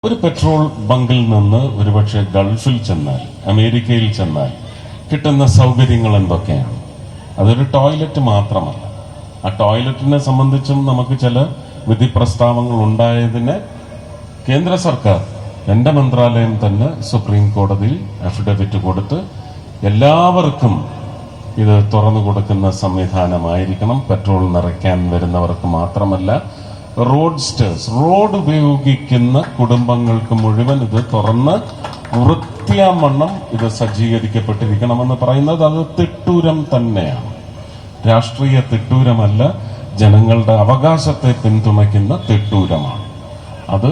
ഒരു പെട്രോൾ ബങ്കിൽ നിന്ന് ഒരുപക്ഷെ ഗൾഫിൽ ചെന്നാൽ, അമേരിക്കയിൽ ചെന്നാൽ കിട്ടുന്ന സൗകര്യങ്ങൾ എന്തൊക്കെയാണ്? അതൊരു ടോയ്ലറ്റ് മാത്രമല്ല. ആ ടോയ്ലറ്റിനെ സംബന്ധിച്ചും നമുക്ക് ചില വിധി പ്രസ്താവങ്ങൾ ഉണ്ടായതിന് കേന്ദ്ര സർക്കാർ, എന്റെ മന്ത്രാലയം തന്നെ സുപ്രീം കോടതിയിൽ അഫിഡവിറ്റ് കൊടുത്ത് എല്ലാവർക്കും ഇത് തുറന്നു കൊടുക്കുന്ന സംവിധാനമായിരിക്കണം. പെട്രോൾ നിറയ്ക്കാൻ വരുന്നവർക്ക് മാത്രമല്ല, റോഡ് ഉപയോഗിക്കുന്ന കുടുംബങ്ങൾക്ക് മുഴുവൻ ഇത് തുറന്ന് വൃത്തിയാവണ്ണം ഇത് സജ്ജീകരിക്കപ്പെട്ടിരിക്കണമെന്ന് പറയുന്നത് അത് തിട്ടൂരം തന്നെയാണ്. രാഷ്ട്രീയ തിട്ടൂരമല്ല, ജനങ്ങളുടെ അവകാശത്തെ പിന്തുണയ്ക്കുന്ന തിട്ടൂരമാണ്. അത്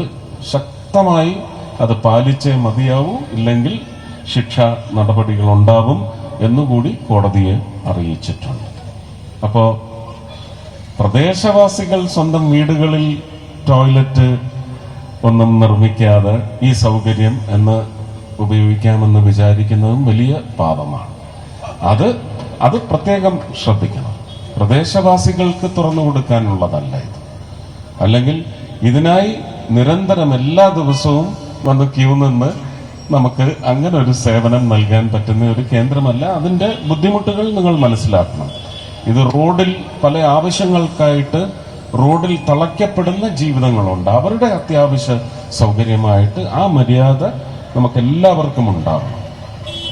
ശക്തമായി അത് പാലിച്ചേ മതിയാവൂ, ഇല്ലെങ്കിൽ ശിക്ഷാ നടപടികൾ ഉണ്ടാവും എന്നുകൂടി കോടതിയെ അറിയിച്ചിട്ടുണ്ട്. അപ്പോ പ്രദേശവാസികൾ സ്വന്തം വീടുകളിൽ ടോയ്ലറ്റ് ഒന്നും നിർമ്മിക്കാതെ ഈ സൗകര്യം എന്ന് ഉപയോഗിക്കാമെന്ന് വിചാരിക്കുന്നതും വലിയ പാപമാണ്. അത് പ്രത്യേകം ശ്രദ്ധിക്കണം. പ്രദേശവാസികൾക്ക് തുറന്നു കൊടുക്കാനുള്ളതല്ല ഇത്. അല്ലെങ്കിൽ ഇതിനായി നിരന്തരം എല്ലാ ദിവസവും വന്ന് ക്യൂ നിന്ന് നമുക്ക് അങ്ങനെ ഒരു സേവനം നൽകാൻ പറ്റുന്ന ഒരു കേന്ദ്രമല്ല. അതിന്റെ ബുദ്ധിമുട്ടുകൾ നിങ്ങൾ മനസ്സിലാക്കണം. ഇത് റോഡിൽ പല ആവശ്യങ്ങൾക്കായിട്ട് റോഡിൽ തളയ്ക്കപ്പെടുന്ന ജീവിതങ്ങളുണ്ട്. അവരുടെ അത്യാവശ്യ സൗകര്യമായിട്ട് ആ മര്യാദ നമുക്ക് എല്ലാവർക്കും ഉണ്ടാവും.